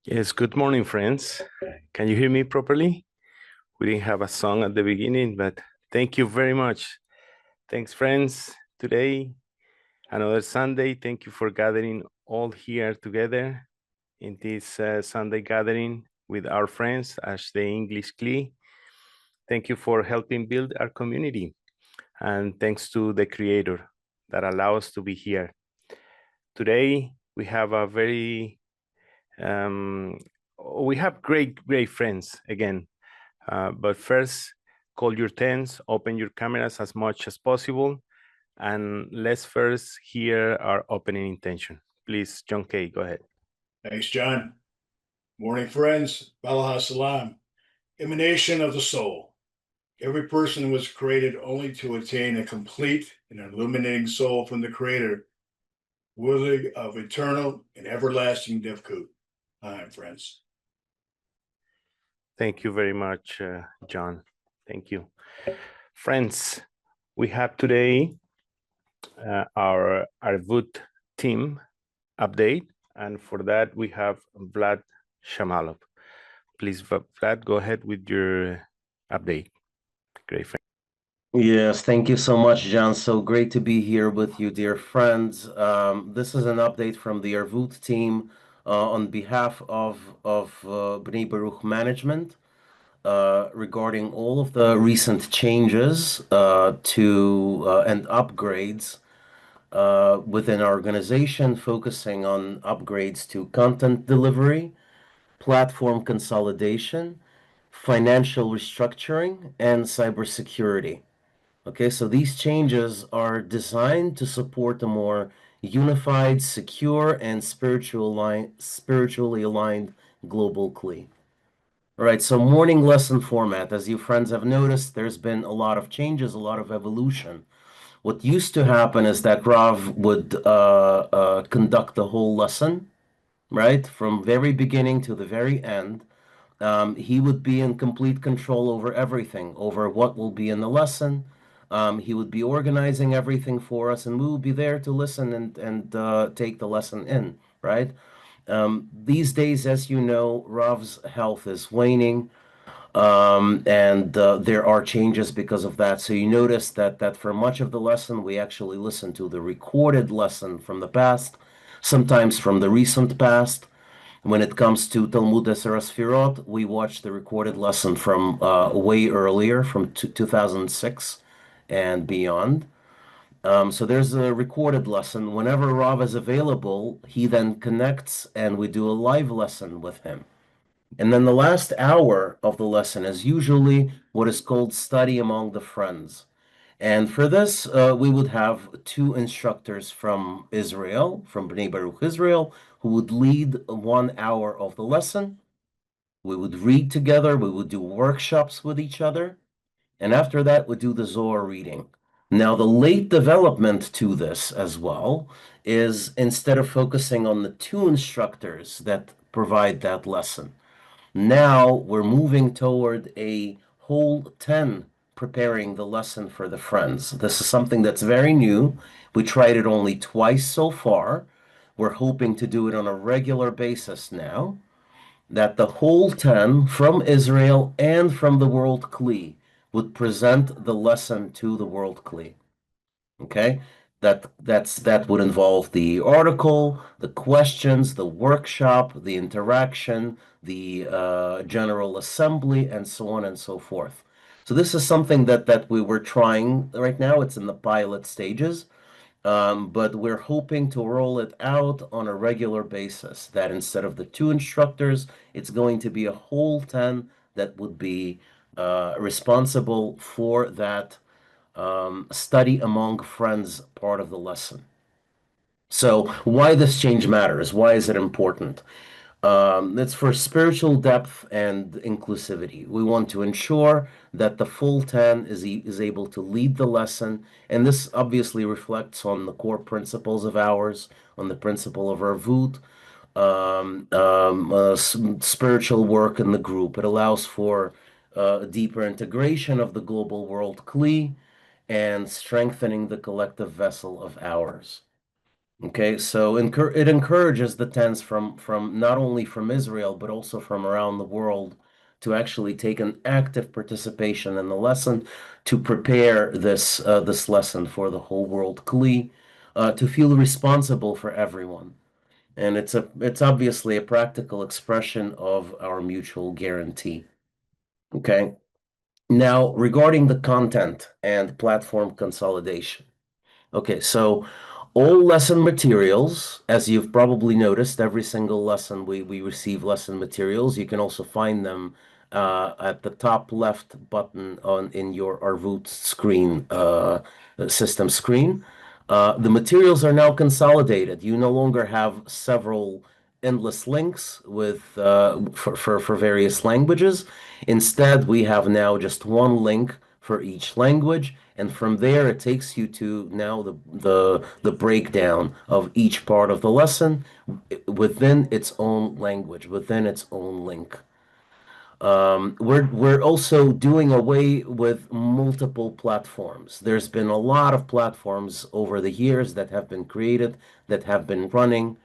Yes, good morning, friends. Can you hear me properly? We didn't have a song at the beginning, but thank you very much. Thanks, friends. Today, another Sunday. Thank you for gathering all here together in this Sunday gathering with our friends as the English Kli. Thank you for helping build our community. And thanks to the Creator that allows us to be here. Today, we have a very um, we have great friends again. But first, call your tents, open your cameras as much as possible, and let's first hear our opening intention. Please, John Kay, go ahead. Thanks, John. Morning, friends. Baruch Salam. Emanation of the soul. Every person was created only to attain a complete and illuminating soul from the Creator, worthy of eternal and everlasting Devkut. Hi, friends. Thank you very much, John. Thank you. Friends, we have today our Arvut Team update, and for that we have Vlad Shamalov. Please, Vlad, go ahead with your update. Great friend. Yes, thank you so much, John. So great to be here with you, dear friends. This is an update from the Arvut team on behalf of Bnei Baruch management regarding all of the recent changes and upgrades within our organization, focusing on upgrades to content delivery, platform consolidation, financial restructuring, and cybersecurity. Okay, so these changes are designed to support a more unified, secure, and spiritually aligned global Kli. All right, so morning lesson format. As you friends have noticed, there's been a lot of changes, a lot of evolution. What used to happen is that Rav would conduct the whole lesson, right, from very beginning to the very end. He would be in complete control over everything, over what will be in the lesson. He would be organizing everything for us, and we would be there to listen and take the lesson in, right? These days, as you know, Rav's health is waning, and there are changes because of that. So you notice that for much of the lesson, we actually listen to the recorded lesson from the past, sometimes from the recent past. When it comes to Talmud Esera Sfirot, we watch the recorded lesson from way earlier, from 2006 and beyond. So there's a recorded lesson. Whenever Rav is available, he then connects and we do a live lesson with him. And then the last hour of the lesson is usually what is called study among the friends. And for this, we would have two instructors from Israel, from Bnei Baruch Israel, who would lead 1 hour of the lesson. We would read together, we would do workshops with each other, and after that, we'd do the Zohar reading. Now, the late development to this as well is instead of focusing on the two instructors that provide that lesson, now we're moving toward a whole 10 preparing the lesson for the friends. This is something that's very new. We tried it only twice so far. We're hoping to do it on a regular basis now. That the whole 10 from Israel and from the World Kli would present the lesson to the World Kli. Okay? That would involve the article, the questions, the workshop, the interaction, the general assembly, and so on and so forth. So this is something that we were trying right now. It's in the pilot stages, but we're hoping to roll it out on a regular basis. That instead of the two instructors, it's going to be a whole 10 that would be responsible for that study among friends part of the lesson. So why this change matters? Why is it important? It's for spiritual depth and inclusivity. We want to ensure that the full 10 is able to lead the lesson, and this obviously reflects on the core principles of ours, on the principle of Arvut, spiritual work in the group. It allows for deeper integration of the global world Kli, and strengthening the collective vessel of ours. Okay, so it encourages the tens from not only from Israel but also from around the world to actually take an active participation in the lesson to prepare this lesson for the whole world Kli, to feel responsible for everyone. And it's obviously a practical expression of our mutual guarantee. Okay. Now, regarding the content and platform consolidation. Okay, so all lesson materials, as you've probably noticed, every single lesson we receive lesson materials. You can also find them at the top left button on in your Arvut screen, system screen. The materials are now consolidated. You no longer have several endless links with for various languages. Instead, we have now just one link for each language, and from there it takes you to now the breakdown of each part of the lesson within its own language, within its own link. We're also doing away with multiple platforms. There's been a lot of platforms over the years that have been created, that have been running,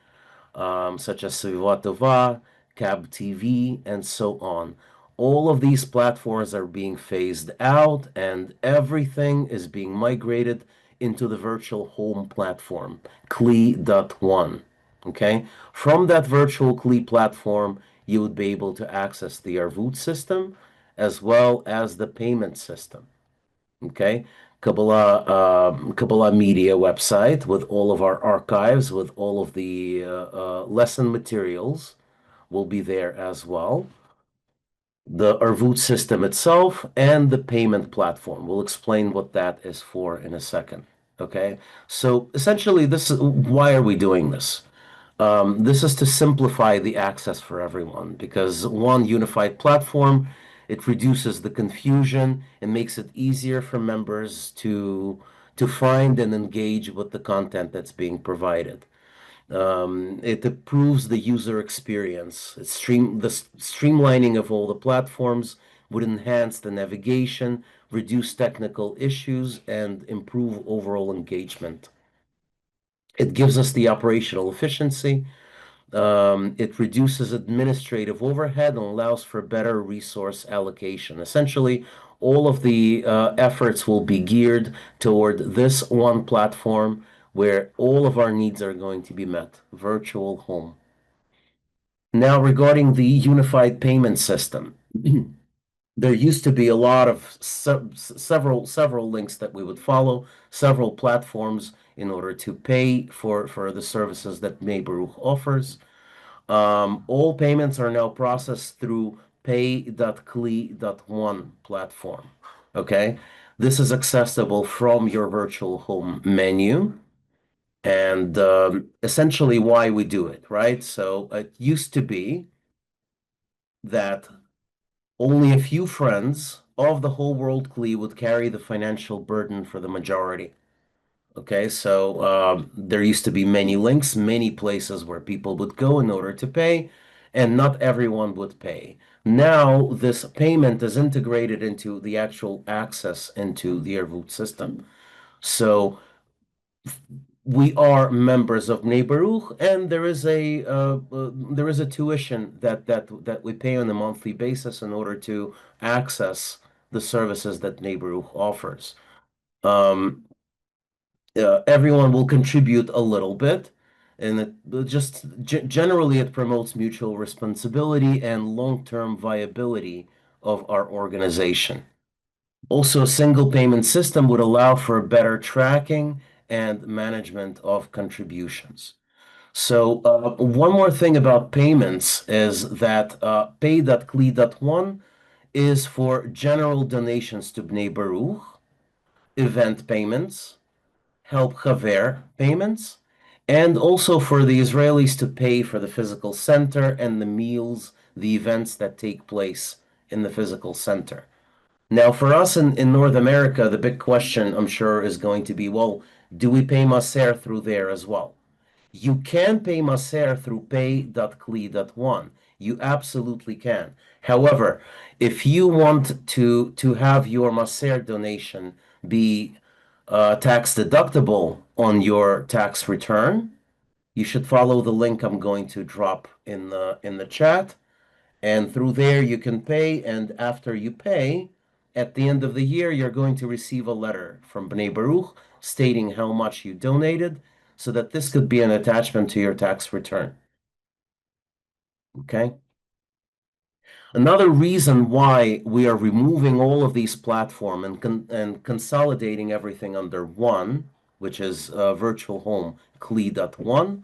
such as Svivat Tova, Cab TV, and so on. All of these platforms are being phased out, and everything is being migrated into the virtual home platform, Kli.1. Okay? From that virtual Kli platform, you would be able to access the Arvut system as well as the payment system. Okay? Kabbalah Media website with all of our archives, with all of the lesson materials will be there as well. The Arvut system itself and the payment platform. We'll explain what that is for in a second. Okay, so essentially, this is why are we doing this? This is to simplify the access for everyone because one unified platform, it reduces the confusion and makes it easier for members to find and engage with the content that's being provided. It improves the user experience. The streamlining of all the platforms would enhance the navigation, reduce technical issues, and improve overall engagement. It gives us the operational efficiency. It reduces administrative overhead and allows for better resource allocation. Essentially, all of the efforts will be geared toward this one platform where all of our needs are going to be met, virtual home. Now, regarding the unified payment system, there used to be a lot of several links that we would follow, several platforms in order to pay for the services that Bnei Baruch offers. All payments are now processed through pay.kli.1 platform. Okay, this is accessible from your virtual home menu, and essentially why we do it, right? So it used to be that only a few friends of the whole world Kli would carry the financial burden for the majority. Okay, so there used to be many links, many places where people would go in order to pay, and not everyone would pay. Now, this payment is integrated into the actual access into the Arvut system. So we are members of Bnei Baruch, and there is a tuition that we pay on a monthly basis in order to access the services that Bnei Baruch offers. Everyone will contribute a little bit, and it just generally it promotes mutual responsibility and long-term viability of our organization. Also, a single payment system would allow for better tracking and management of contributions. So, one more thing about payments is that pay.kli.1 is for general donations to Bnei Baruch, event payments, help Haver payments, and also for the Israelis to pay for the physical center and the meals, the events that take place in the physical center. Now, for us in North America, the big question I'm sure is going to be, well, do we pay Maser through there as well? You can pay Maser through pay.kli.1. You absolutely can. However, if you want to have your Maser donation be tax deductible on your tax return, You should follow the link I'm going to drop in the chat. And through there, you can pay. And after you pay, at the end of the year, you're going to receive a letter from Bnei Baruch stating how much you donated so that this could be an attachment to your tax return. Okay? Another reason why we are removing all of these platforms and consolidating everything under one, which is Virtual Home Kli.1,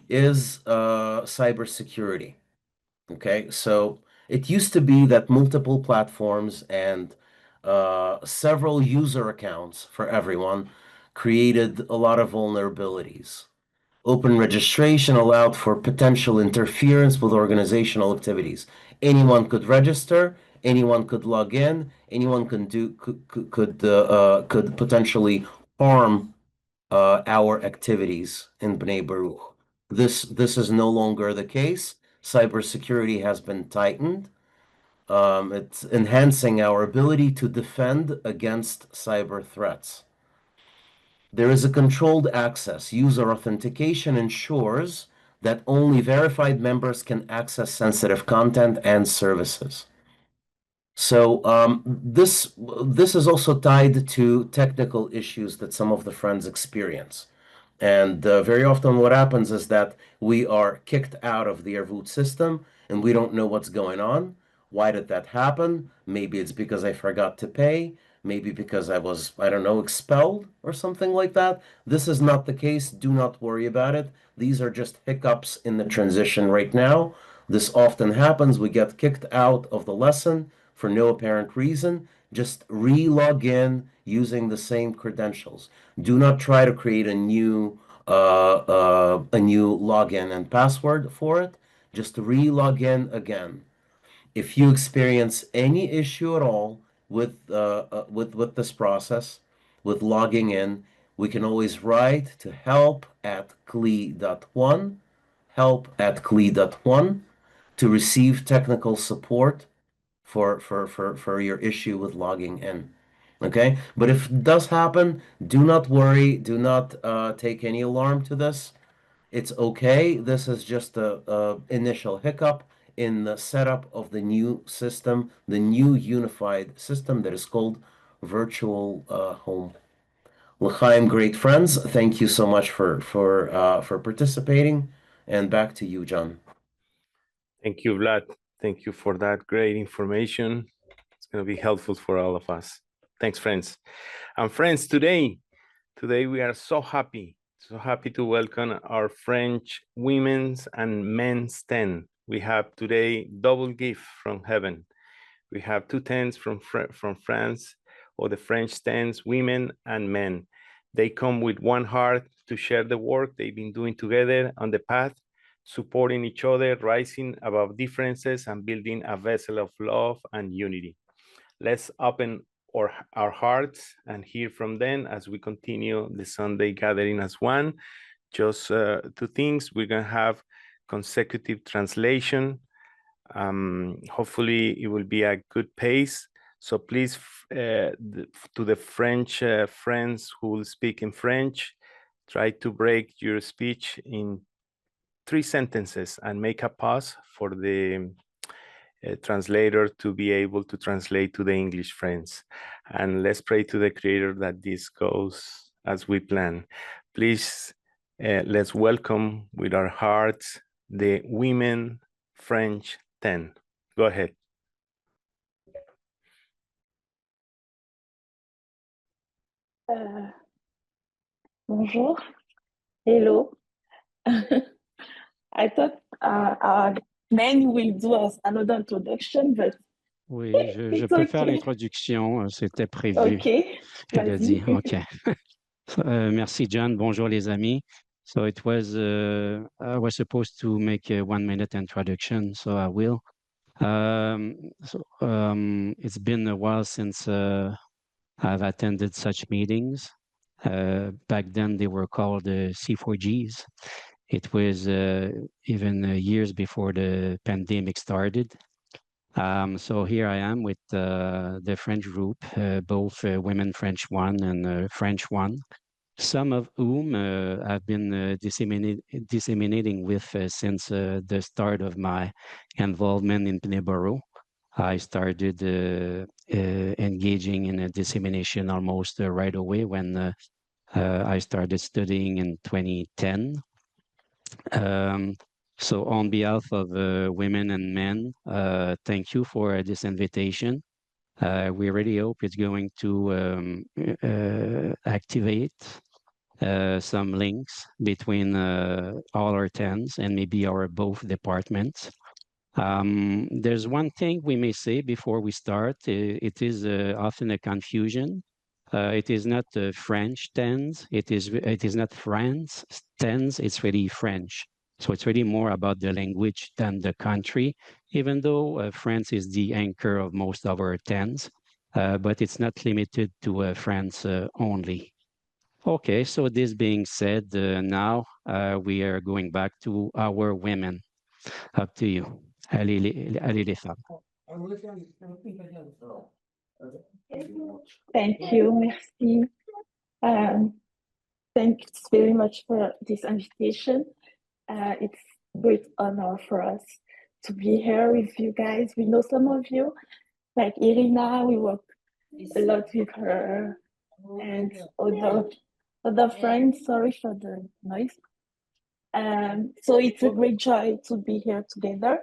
is cybersecurity. Okay, so it used to be that multiple platforms and several user accounts for everyone created a lot of vulnerabilities. Open registration allowed for potential interference with organizational activities. Anyone could register, anyone could log in, anyone could potentially harm our activities in Bnei Baruch. This is no longer the case. Cybersecurity has been tightened. It's enhancing our ability to defend against cyber threats. There is a controlled access. User authentication ensures that only verified members can access sensitive content and services. So this is also tied to technical issues that some of the friends experience. And very often what happens is that we are kicked out of the Arvut system and we don't know what's going on. Why did that happen? Maybe it's because I forgot to pay. Maybe because I was, I don't know, expelled or something like that. This is not the case. Do not worry about it. These are just hiccups in the transition right now. This often happens. We get kicked out of the lesson for no apparent reason. Just re-log in using the same credentials. Do not try to create a new login and password for it. Just re-log in again. If you experience any issue at all with this process, with logging in, we can always write to help@kli.1, help@kli.1 to receive technical support for your issue with logging in. Okay, but if it does happen, do not worry. Do not take any alarm to this. It's okay. This is just a initial hiccup in the setup of the new system, the new unified system that is called Virtual Home. L'chaim, great friends. Thank you so much for participating. And back to you, John. Thank you, Vlad. Thank you for that great information. It's going to be helpful for all of us. Thanks, friends. And friends, today we are so happy to welcome our French women's and men's 10. We have today double gift from heaven. We have 2 tens from France, or the French 10s, women and men. They come with one heart to share the work they've been doing together on the path, supporting each other, rising above differences, and building a vessel of love and unity. Let's open our hearts and hear from them as we continue the Sunday gathering as one. Just 2 things. We're going to have consecutive translation. Hopefully it will be a good pace. So please, to the French friends who will speak in French, try to break your speech in 3 sentences and make a pause for the translator to be able to translate to the English friends. And let's pray to the Creator that this goes as we plan. Please, let's welcome with our hearts the women French 10. Go ahead. Bonjour. Hello. I thought our men will do us another introduction, but Oui, je peux faire l'introduction, c'était prévu. OK, Elle a dit, vas-y. OK. Merci, John. Bonjour, les amis. So it was, I was supposed to make a 1-minute introduction, so I will. It's been a while since I've attended such meetings. Back then, they were called C4Gs. It was even years before the pandemic started. So here I am with the French group, both women French 1 and French 1. some of whom I've been disseminating with since the start of my involvement in Bnei Baruch. I started engaging in a dissemination almost right away when I started studying in 2010. So on behalf of women and men, thank you for this invitation. We really hope it's going to activate some links between all our TENs and maybe our both departments. There's one thing we may say before we start. It is often a confusion. It is not French TENs. It is not France TENs. It's really French. So it's really more about the language than the country, even though France is the anchor of most of our TENs, but it's not limited to France only. Okay, so this being said, now we are going back to our women. Up to you. Allez les femmes. Thank you, merci. Thanks very much for this invitation. It's a great honor for us to be here with you guys. We know some of you, like Irina, we work a lot with her and other friends. Sorry for the noise. So it's a great joy to be here together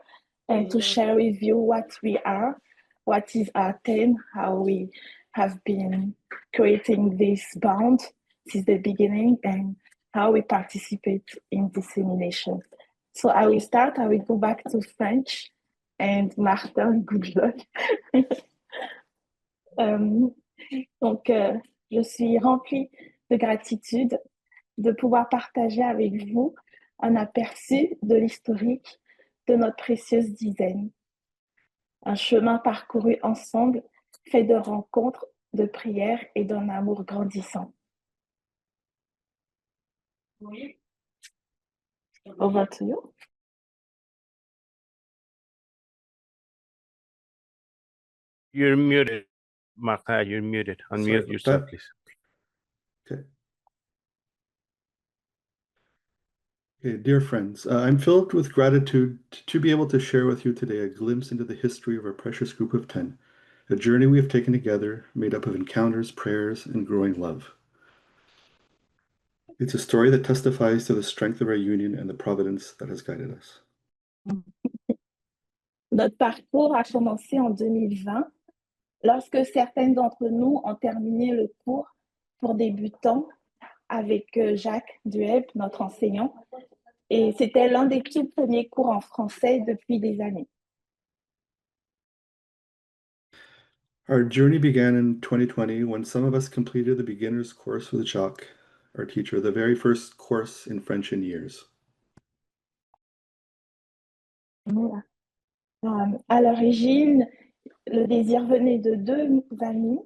and to share with you what we are, what is our TEN, how we have been creating this bond since the beginning, and how we participate in dissemination. So I will start, I will go back to French, and Martin, good luck. Donc, je suis remplie de gratitude de pouvoir partager avec vous un aperçu de l'historique de notre précieuse dizaine. Un chemin parcouru ensemble, fait de rencontres, de prières et d'un amour grandissant. Oui. Over to you. You're muted, Martha. You're muted. Unmute yourself, please. Okay. Okay, dear friends, I'm filled with gratitude to be able to share with you today a glimpse into the history of our precious group of 10, a journey we have taken together made up of encounters, prayers, and growing love. It's a story that testifies to the strength of our union and the providence that has guided us. Notre parcours a commencé en 2020, lorsque certaines d'entre nous ont terminé le cours pour débutants avec Jacques Dueb, notre enseignant, et c'était l'un des tout premiers cours en français depuis des années. Our journey began in 2020 when some of us completed the beginner's course with Jacques, our teacher, the very first course in French in years. Voilà. À l'origine, le désir venait de deux amis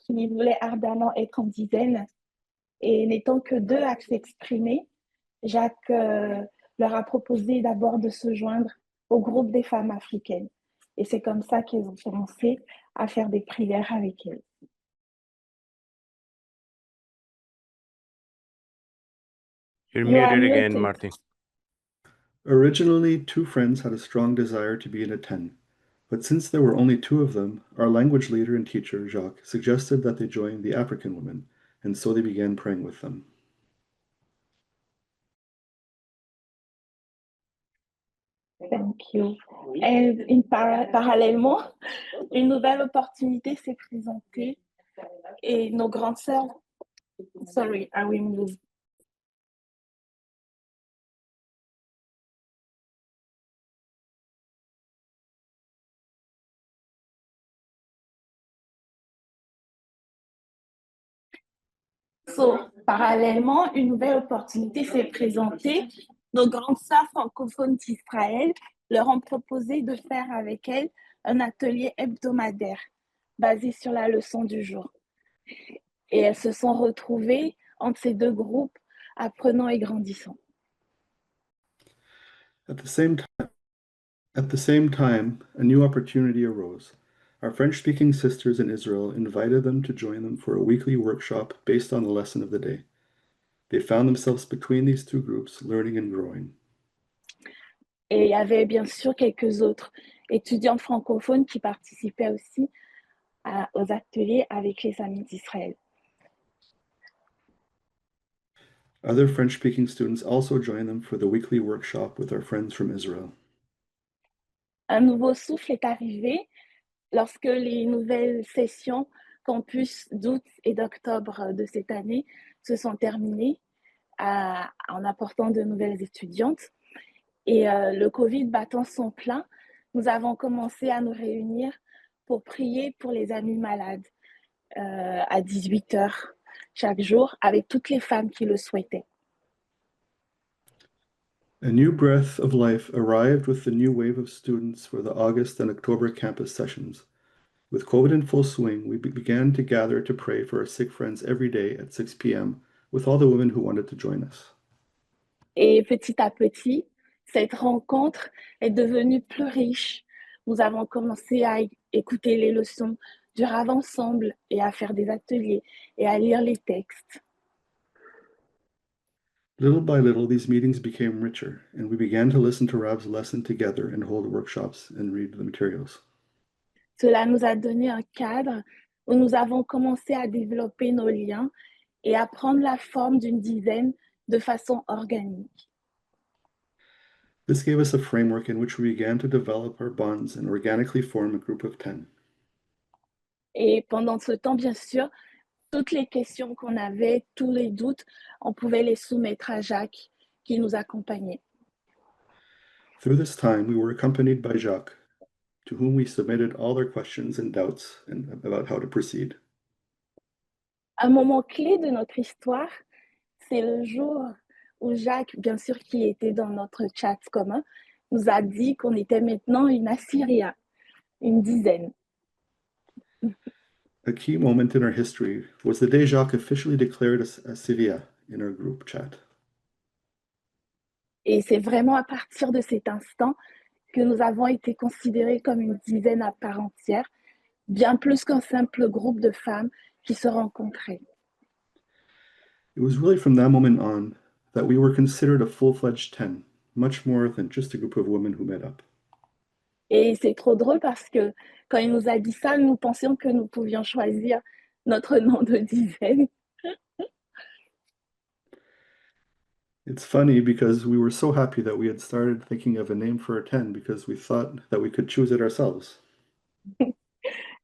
qui voulaient ardemment être en dizaine, et n'étant que deux à s'exprimer, Jacques leur a proposé d'abord de se joindre au groupe des femmes africaines. Et c'est comme ça qu'ils ont commencé à faire des prières avec elles. You're You are muted again, muted. Martin. Originally, two friends had a strong desire to be in a 10, but since there were only two of them, our language leader and teacher, Jacques, suggested that they join the African women, and so they began praying with them. Thank you. Et parallèlement, une nouvelle opportunité s'est présentée et nos grandes sœurs. Sorry, I will move. So, parallèlement, une nouvelle opportunité s'est présentée. Nos grandes sœurs francophones d'Israël leur ont proposé de faire avec elles un atelier hebdomadaire basé sur la leçon du jour. Et elles se sont retrouvées entre ces deux groupes, apprenant et grandissant. At the same time, a new opportunity arose. Our French-speaking sisters in Israel invited them to join them for a weekly workshop based on the lesson of the day. They found themselves between these two groups, learning and growing. Et il y avait bien sûr quelques autres étudiants francophones qui participaient aussi aux ateliers avec les amis d'Israël. Other French-speaking students also joined them for the weekly workshop with our friends from Israel. Un nouveau souffle est arrivé lorsque les nouvelles sessions campus d'août et d'octobre de cette année se sont terminées en apportant de nouvelles étudiantes. Et le Covid battant son plein, nous avons commencé à nous réunir pour prier pour les amis malades à 18h chaque jour avec toutes les femmes qui le souhaitaient. A new breath of life arrived with the new wave of students for the August and October campus sessions. With COVID in full swing, we began to gather to pray for our sick friends every day at 6 p.m. with all the women who wanted to join us. Et petit à petit, cette rencontre est devenue plus riche. Nous avons commencé à écouter les leçons du Rav ensemble et à faire des ateliers et à lire les textes. Little by little, these meetings became richer, and we began to listen to Rav's lesson together and hold workshops and read the materials. Cela nous a donné un cadre où nous avons commencé à développer nos liens et à prendre la forme d'une dizaine de façon organique. This gave us a framework in which we began to develop our bonds and organically form a group of 10. Et pendant ce temps, bien sûr, toutes les questions qu'on avait, tous les doutes, on pouvait les soumettre à Jacques qui nous accompagnait. Through this time, we were accompanied by Jacques, to whom we submitted all our questions and doubts about how to proceed. Un moment clé de notre histoire, c'est le jour où Jacques, bien sûr qui était dans notre chat commun, nous a dit qu'on était maintenant une Assyria, une dizaine. A key moment in our history was the day Jacques officially declared us Assyria in our group chat. Et c'est vraiment à partir de cet instant que nous avons été considérés comme une dizaine à part entière, bien plus qu'un simple groupe de femmes qui se rencontraient. It was really from that moment on that we were considered a full-fledged 10, much more than just a group of women who met up. Et c'est trop drôle parce que quand il nous a dit ça, nous pensions que nous pouvions choisir notre nom de dizaine. It's funny because we were so happy that we had started thinking of a name for our 10 because we thought that we could choose it ourselves.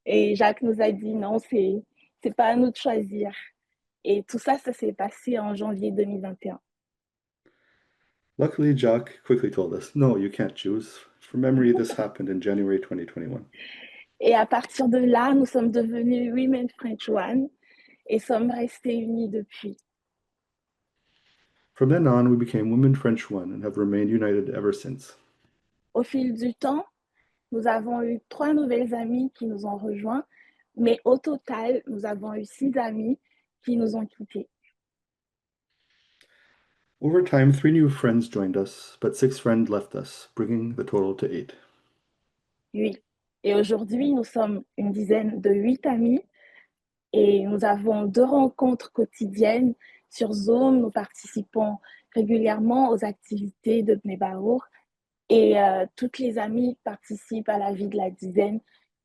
Et Jacques nous a dit non, c'est pas à nous de choisir. Et tout ça, ça s'est passé en janvier 2021. Luckily, Jacques quickly told us, no, you can't choose. From memory, this happened in January 2021. Et à partir de là, nous sommes devenus Women French One et sommes restés unis depuis. From then on, we became Women French One and have remained united ever since. Au fil du temps, nous avons eu 3 nouvelles amies qui nous ont rejoints, mais au total, nous avons eu 6 amis qui nous ont quittés. Over time, 3 new friends joined us, but 6 friends left us, bringing the total to 8. Oui. Et aujourd'hui, nous sommes une dizaine de 8 amis et nous avons 2 rencontres quotidiennes sur Zoom. Nous participons régulièrement aux activités de Bnei Baruch et toutes les amies participent à la vie de la dizaine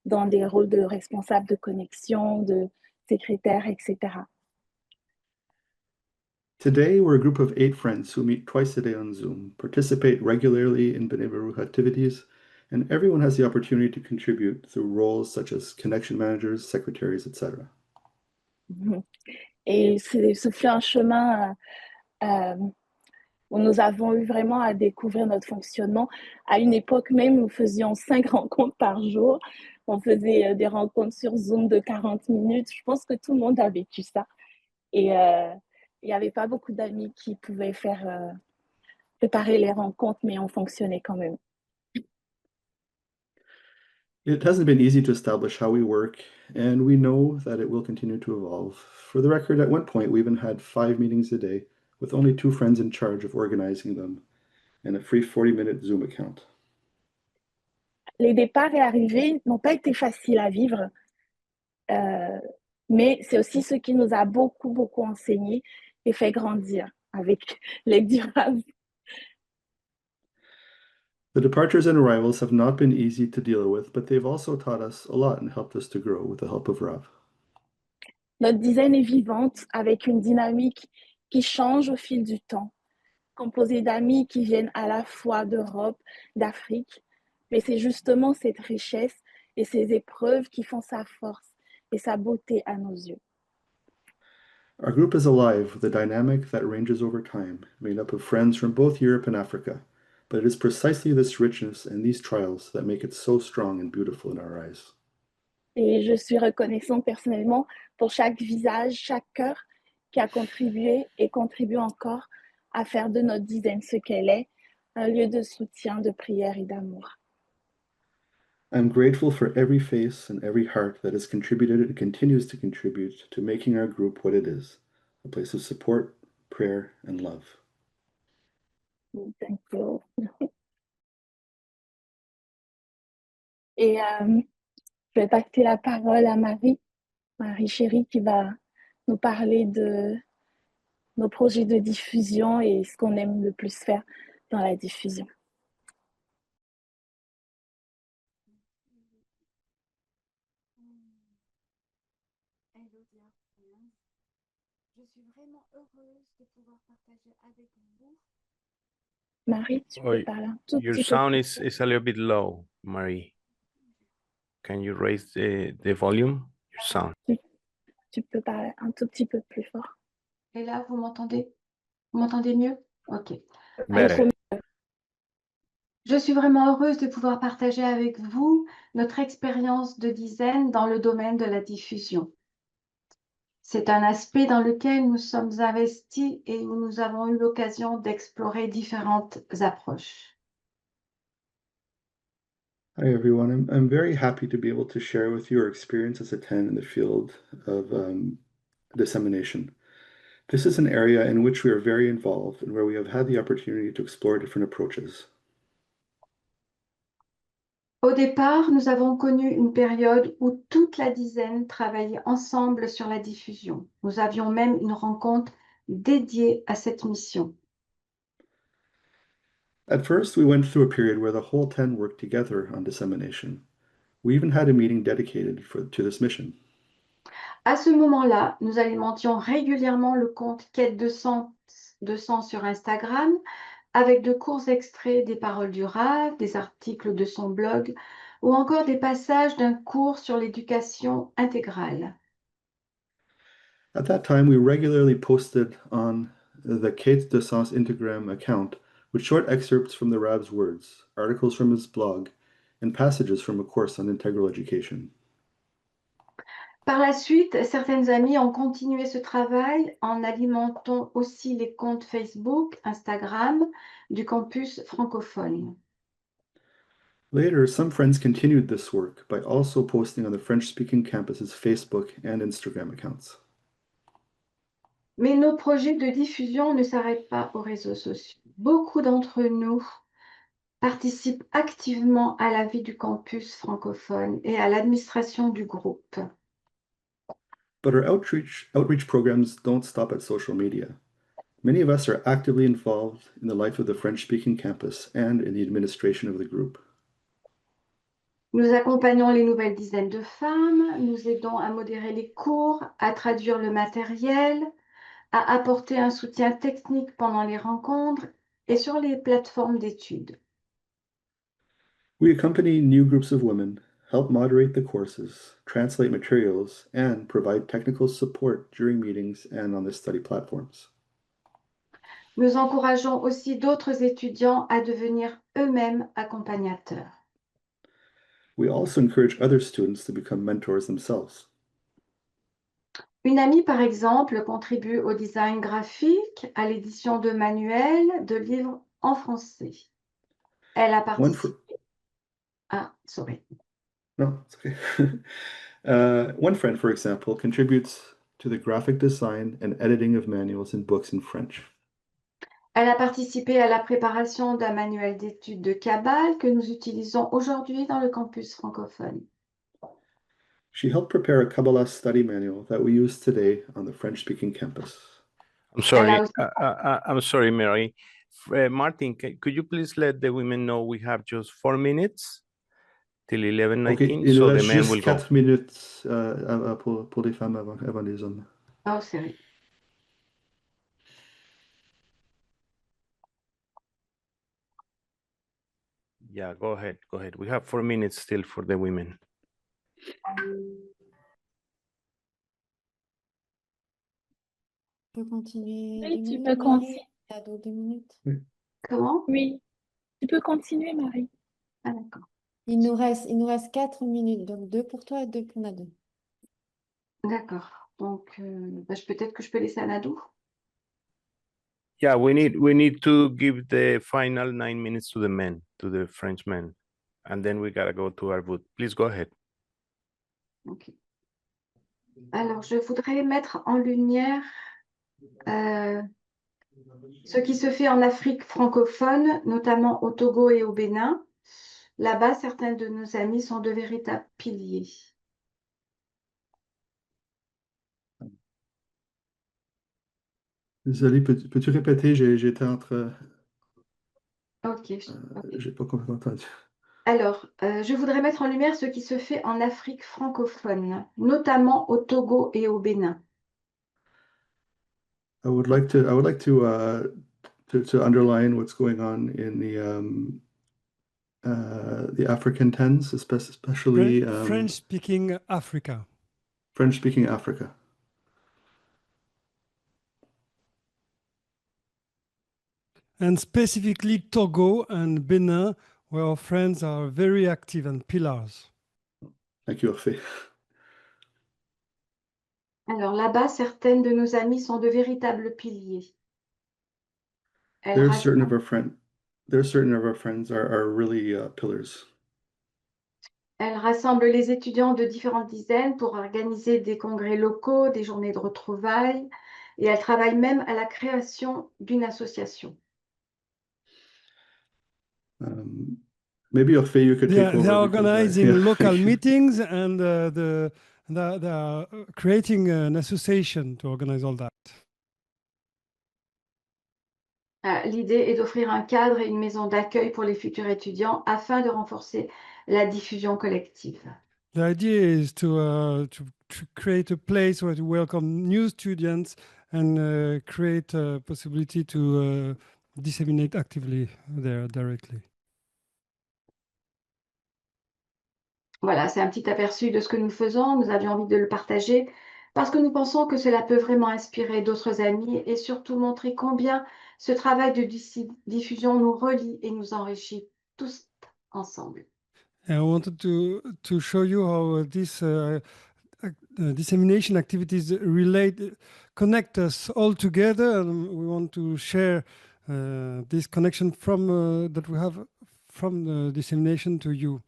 dans des rôles de responsables de connexion, de secrétaire, etc. Today, we're a group of 8 friends who meet twice a day on Zoom, participate regularly in Bnei Baruch activities, and everyone has the opportunity to contribute through roles such as connection managers, secretaries, etc. Et ce fut un chemin où nous avons eu vraiment à découvrir notre fonctionnement. À une époque même, nous faisions 5 rencontres par jour. On faisait des rencontres sur Zoom de 40 minutes. Je pense que tout le monde a vécu ça. Et il n'y avait pas beaucoup d'amis qui pouvaient préparer les rencontres, mais on fonctionnait quand même. It hasn't been easy to establish how we work, and we know that it will continue to evolve. For the record, at one point, we even had 5 meetings a day, with only 2 friends in charge of organizing them, and a free 40-minute Zoom account. Les départs et arrivées n'ont pas été faciles à vivre, mais c'est aussi ce qui nous a beaucoup, beaucoup enseigné et fait grandir avec l'aide du Rav. The departures and arrivals have not been easy to deal with, but they've also taught us a lot and helped us to grow with the help of Rav. Notre dizaine est vivante avec une dynamique qui change au fil du temps, composée d'amis qui viennent à la fois d'Europe, d'Afrique, mais c'est justement cette richesse et ces épreuves qui font sa force et sa beauté à nos yeux. Our group is alive with a dynamic that ranges over time, made up of friends from both Europe and Africa. But it is precisely this richness and these trials that make it so strong and beautiful in our eyes. Et je suis reconnaissante personnellement pour chaque visage, chaque cœur qui a contribué et contribue encore à faire de notre dizaine ce qu'elle est, un lieu de soutien, de prière et d'amour. I'm grateful for every face and every heart that has contributed and continues to contribute to making our group what it is, a place of support, prayer, and love. Thank you. Et je vais passer la parole à Marie chérie, qui va nous parler de nos projets de diffusion et ce qu'on aime le plus faire dans la diffusion. Hello dear friends. Je suis vraiment heureuse de pouvoir partager avec vous. Marie, tu peux parler un tout Your petit peu sound plus is a little bit low, Marie. Can you raise the volume? Your sound. Tu peux parler un tout petit peu plus fort. Et là, vous m'entendez? Vous m'entendez mieux? Ok. Better. Je suis vraiment heureuse de pouvoir partager avec vous notre expérience de dizaine dans le domaine de la diffusion. C'est un aspect dans lequel nous sommes investis et où nous avons eu l'occasion d'explorer différentes approches. Hi, everyone. I'm very happy to be able to share with you our experience as a 10 in the field of dissemination. This is an area in which we are very involved and where we have had the opportunity to explore different approaches. Au départ, nous avons connu une période où toute la dizaine travaillait ensemble sur la diffusion. Nous avions même une rencontre dédiée à cette mission. At first, we went through a period where the whole 10 worked together on dissemination. We even had a meeting dedicated to this mission. À ce moment-là, nous alimentions régulièrement le compte Quête de Sens sur Instagram avec de courts extraits des paroles du Rav, des articles de son blog ou encore des passages d'un cours sur l'éducation intégrale. At that time, we regularly posted on the Kate de Sens Instagram account with short excerpts from the Rav's words, articles from his blog, and passages from a course on integral education. Par la suite, certaines amies ont continué ce travail en alimentant aussi les comptes Facebook, Instagram du campus francophone. Later, some friends continued this work by also posting on the French-speaking campus's Facebook and Instagram accounts. Mais nos projets de diffusion ne s'arrêtent pas aux réseaux sociaux. Beaucoup d'entre nous participent activement à la vie du campus francophone et à l'administration du groupe. But our outreach programs don't stop at social media. Many of us are actively involved in the life of the French-speaking campus and in the administration of the group. Nous accompagnons les nouvelles dizaines de femmes, nous aidons à modérer les cours, à traduire le matériel, à apporter un soutien technique pendant les rencontres et sur les plateformes d'études. We accompany new groups of women, help moderate the courses, translate materials, and provide technical support during meetings and on the study platforms. Nous encourageons aussi d'autres étudiants à devenir eux-mêmes accompagnateurs. We also encourage other students to become mentors themselves. Une amie, par exemple, contribue au design graphique, à l'édition de manuels, de livres en français. Elle a participé... Ah, sorry. No, it's okay. One friend, for example, contributes to the graphic design and editing of manuals and books in French. Elle a participé à la préparation d'un manuel d'études de Kabbale que nous utilisons aujourd'hui dans le campus francophone. She helped prepare a Kabbalah study manual that we use today on the French-speaking campus. I'm sorry. aussi- I'm sorry, Mary. Martin, could you please let the women know we have just 4 minutes till 11:19, Ok, il nous so the reste men juste will go. 4 minutes pour les femmes avant les hommes. Oh, c'est vrai. Yeah, go ahead. Go ahead. We have 4 minutes still for the women. Tu peux continuer Oui, 2 tu minutes, peux Marie? continuer. Ado, 2 minutes. Comment? Oui, tu peux continuer, Marie. Ah, d'accord. Il nous reste 4 minutes, donc 2 pour toi et 2 pour Nado. D'accord. Donc, peut-être que je peux laisser Anadou. Yeah, we need to give the final 9 minutes to the men, to the French men, and then we gotta go to Arvut. Please go ahead. Ok. Alors, je voudrais mettre en lumière ce qui se fait en Afrique francophone, notamment au Togo et au Bénin. Là-bas, certains de nos amis sont de véritables piliers. Désolé, peux-tu répéter? J'étais entre... Ok. J'ai pas complètement entendu. Alors, je voudrais mettre en lumière ce qui se fait en Afrique francophone, notamment au Togo et au Bénin. I would like to underline what's going on in the African tens, especially French-speaking Africa. French-speaking Africa. And specifically Togo and Benin, where our friends are very active and pillars. Thank you, Orphée. Alors là-bas, certaines de nos amies sont de véritables piliers. There are certain of our friends are really pillars. Elle rassemble les étudiants de différentes dizaines pour organiser des congrès locaux, des journées de retrouvailles, et elle travaille même à la création d'une association. Maybe Orphée, you could take over. They're because, organizing yeah. local meetings and they are creating an association to organize all that. L'idée est d'offrir un cadre et une maison d'accueil pour les futurs étudiants afin de renforcer la diffusion collective. The idea is to create a place where to welcome new students and create a possibility to disseminate actively there directly. Voilà, c'est un petit aperçu de ce que nous faisons. Nous avions envie de le partager parce que nous pensons que cela peut vraiment inspirer d'autres amis et surtout montrer combien ce travail de diffusion nous relie et nous enrichit tous ensemble. And I wanted to show you how this dissemination activities connect us all together, and we want to share this connection from that we have from the dissemination to you.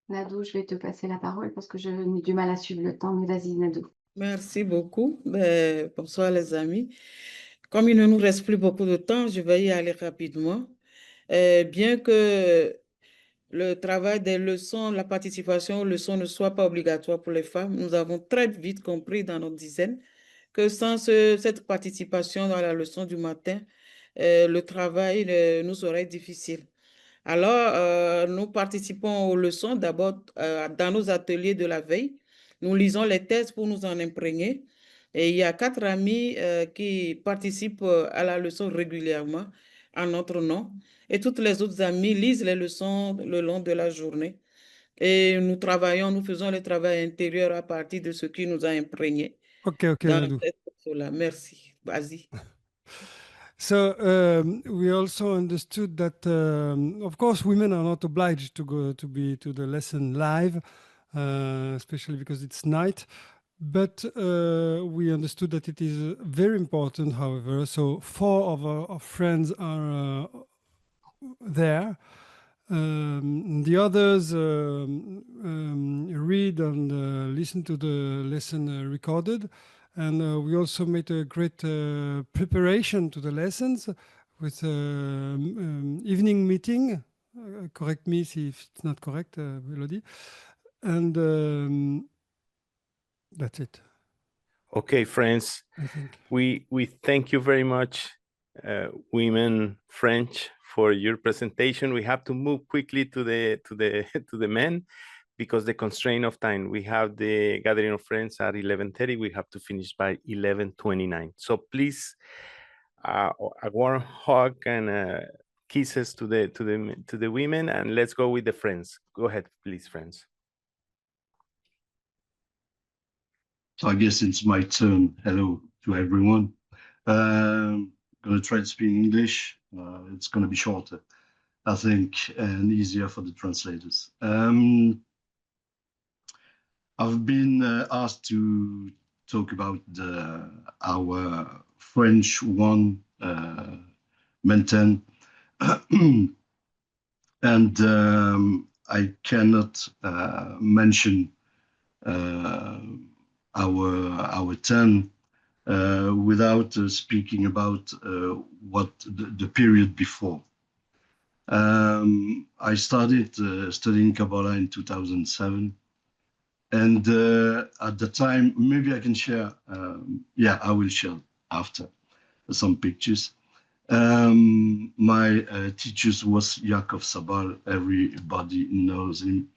Nadou, je vais te passer la parole parce que je n'ai du mal à suivre le temps, mais vas-y, Nadou. Merci beaucoup. Bonsoir les amis. Comme il ne nous reste plus beaucoup de temps, je vais y aller rapidement. Bien que le travail des leçons, la participation aux leçons ne soit pas obligatoire pour les femmes, nous avons très vite compris dans notre dizaine que sans cette participation dans la leçon du matin, le travail nous serait difficile. Alors, nous participons aux leçons d'abord dans nos ateliers de la veille. Nous lisons les textes pour nous en imprégner. Et il y a 4 amis qui participent à la leçon régulièrement en notre nom. Et toutes les autres amies lisent les leçons le long de la journée. Et nous faisons le travail intérieur à partir de ce qui nous a imprégnés. Okay, Dans Nadu. cette leçon-là. Merci. Vas-y. So we also understood that, of course, women are not obliged to go to the lesson live, especially because it's night. But we understood that it is very important, however. So 4 of our friends are there. The others read and listen to the lesson recorded. And we also made a great preparation to the lessons with evening meeting. Correct me if it's not correct, Elodie. And that's it. Okay, friends, I think. we thank you very much, women French, for your presentation. We have to move quickly to the men because the constraint of time. We have the gathering of friends at 11:30. We have to finish by 11:29. So please, a warm hug and kisses to the women, and let's go with the friends. Go ahead, please, friends. So I guess it's my turn. Hello to everyone. I'm going to try to speak English. It's going to be shorter, I think, and easier for the translators. I've been asked to talk about our French one, Maintain. And I cannot mention our 10 without speaking about what the period before. I started studying Kabbalah in 2007, and at the time, maybe I can share. Yeah, I will share after some pictures. My teachers was Yaakov Sabal. Everybody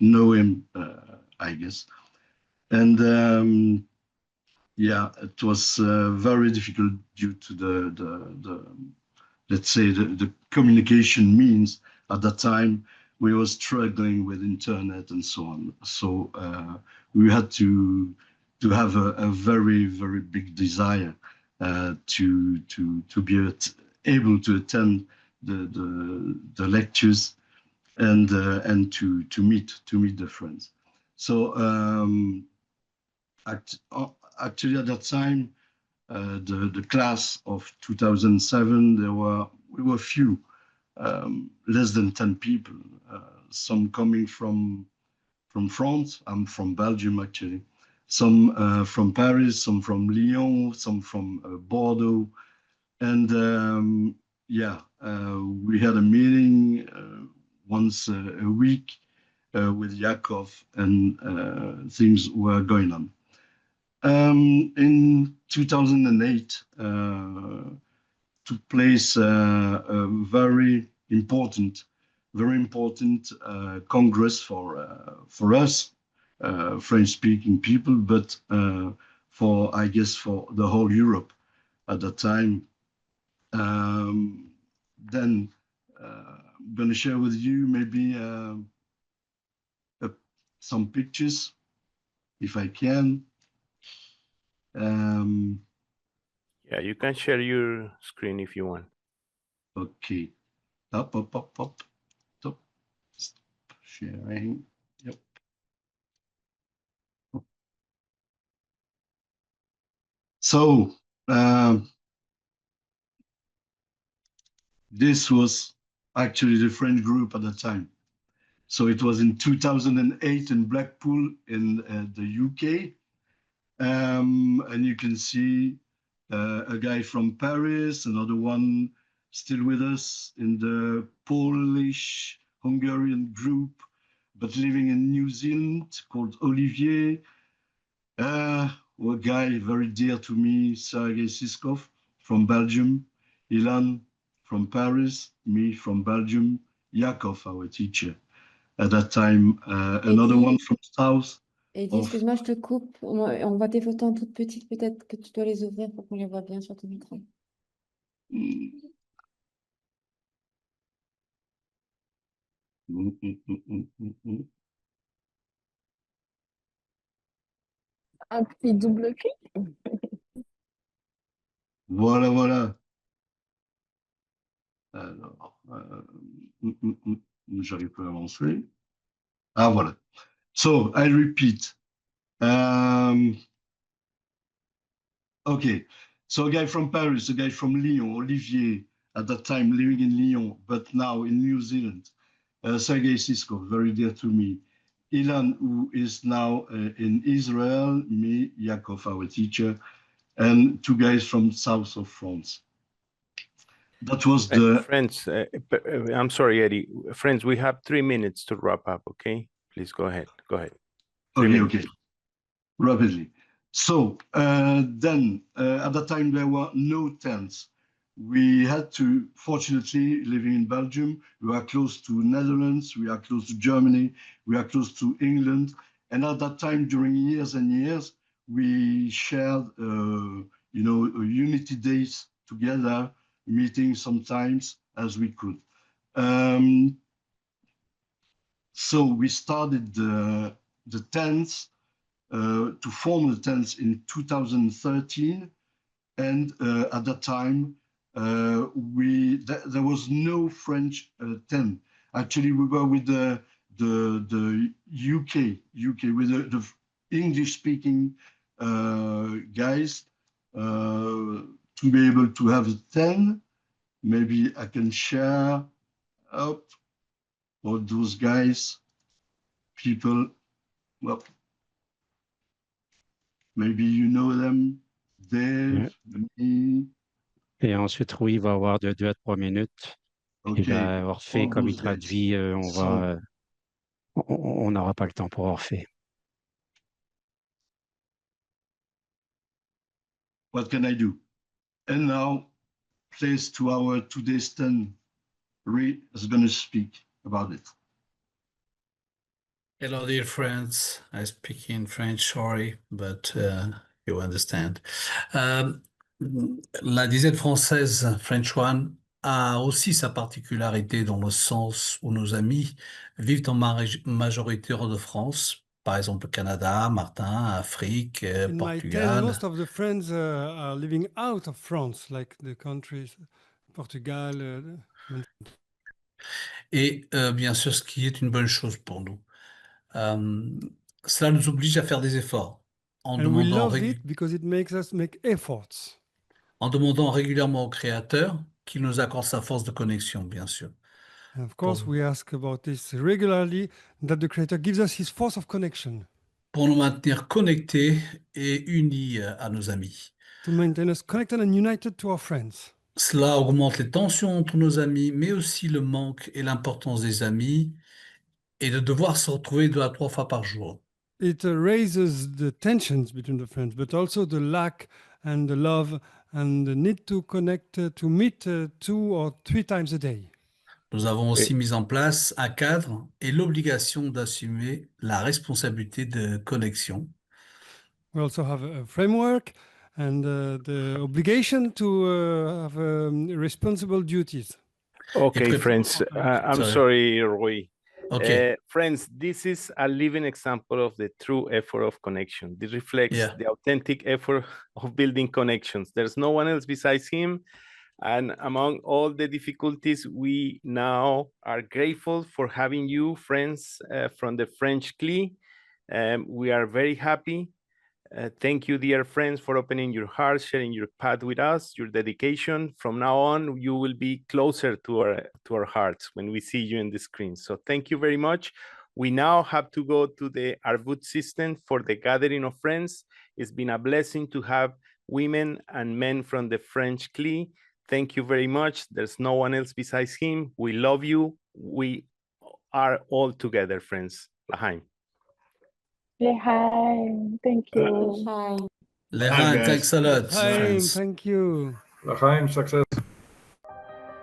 know him, I guess. And yeah, it was very difficult due to the let's say the communication means at that time. We were struggling with internet and so on. So we had to have a very big desire to be able to attend the lectures and to meet the friends. So actually at that time, the class of 2007, we were few, less than 10 people. Some coming from France. I'm from Belgium actually. Some from Paris, some from Lyon, some from Bordeaux, and yeah, we had a meeting once a week with Yaakov, and things were going on. In 2008, took place a very important congress for us, French-speaking people, but for, I guess, for the whole Europe at that time. Then I'm going to share with you maybe some pictures, if I can. Yeah, you can share your screen if you want. Okay. Up. Stop. Sharing. Yep. So this was actually the French group at the time. So it was in 2008 in Blackpool in the UK. And you can see a guy from Paris, another one still with us in the Polish-Hungarian group, but living in New Zealand, called Olivier. A guy very dear to me, Sergei Siskov from Belgium, Ilan from Paris, me from Belgium, Yaakov, our teacher. At that time, another one from South. Eddie, excuse-moi, je te coupe. On voit tes photos en toute petite. Peut-être que tu dois les ouvrir pour qu'on les voit bien sur ton écran. Un petit double clic. Voilà. Alors, j'arrive pas à avancer. Ah, voilà. So, I repeat. Okay. So a guy from Paris, a guy from Lyon, Olivier, at that time living in Lyon, but now in New Zealand. Sergei Siskov, very dear to me. Ilan, who is now in Israel, me, Yaakov, our teacher, and two guys from south of France. That was the... Friends, I'm sorry, Eddie. Friends, we have 3 minutes to wrap up, okay? Please go ahead. Okay. Rapidly. So then at that time, there were no tents. We had to, fortunately, living in Belgium, we are close to Netherlands, we are close to Germany, we are close to England. And at that time, during years and years, we shared, unity days together, meeting sometimes as we could. So we started the tents, to form the tents in 2013. And at that time, there was no French tent. Actually, we were with the UK with the English-speaking guys to be able to have a tent. Maybe I can share up all those guys, people. Well, maybe you know them, Dave, me. Et ensuite, Rui va avoir de 2 à 3 minutes. Okay. Il va avoir fait All comme il those guys. traduit, on n'aura pas le temps pour Orphée. What can I do? And now, place to our today's stand. Ray is going to speak about it. Hello, dear friends. I speak in French, sorry, but you understand. La dizaine française, French One, a aussi sa particularité dans le sens où nos amis vivent en majorité hors de France, par exemple Canada, Martin, Afrique, In my 10, Portugal. most of the friends are living out of France, like the countries, Portugal. Et bien sûr, ce qui est une bonne chose pour nous. Cela nous oblige à faire des efforts en And we demandant, love it because it makes us make efforts. en demandant régulièrement au Créateur qu'il nous accorde sa force de connexion, bien sûr. And of course, we ask about this regularly, that the Creator gives us His force of connection. Pour nous maintenir connectés et unis à nos amis. To maintain us connected and united to our friends. Cela augmente les tensions entre nos amis, mais aussi le manque et l'importance des amis et de devoir se retrouver 2 à 3 fois par jour. It raises the tensions between the friends, but also the lack and the love and the need to connect, to meet 2 or 3 times a day. Nous avons aussi mis en place un cadre et l'obligation d'assumer la responsabilité de connexion. We also have a framework and the obligation to have responsible duties. Okay, friends, I'm sorry, Roy. Okay. Friends, this is a living example of the true effort of connection. This reflects the authentic effort of building connections. There's no one else besides him. And among all the difficulties, we now are grateful for having you, friends, from the French Kli. We are very happy. Thank you, dear friends, for opening your hearts, sharing your path with us, your dedication. From now on, you will be closer to our hearts when we see you in the screen. So thank you very much. We now have to go to the Arvut system for the gathering of friends. It's been a blessing to have women and men from the French Kli. Thank you very much. There's no one else besides him. We love you. We are all together, friends. L'chaim. L'chaim, thank you. L'chaim, thanks a lot. L'chaim, thank you. L'chaim, success.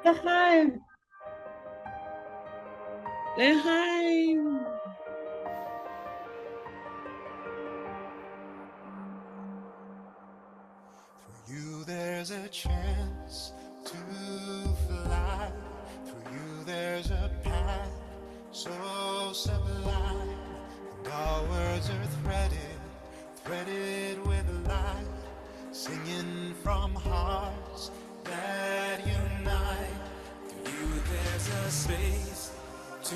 L'chaim. L'chaim. For you there's a chance to fly. For you there's a path so sublime. And our words are threaded with light, singing from hearts that unite. For you there's a space to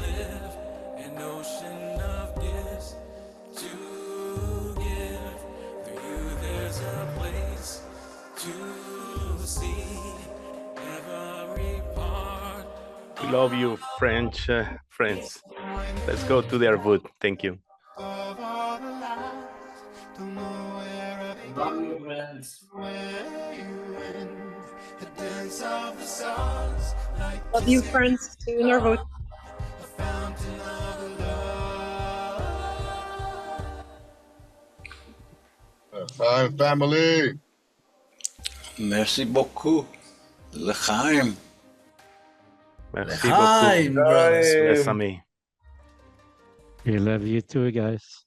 live, an ocean of gifts to give. For you there's a place to see every part. We love you, French friends. Let's go to the Arvut. Thank you. Love you, friends. See you in Arvut. Time family. Merci beaucoup. L'chaim. Merci beaucoup. L'chaim, brothers. Les Time. amis. We love you too, guys.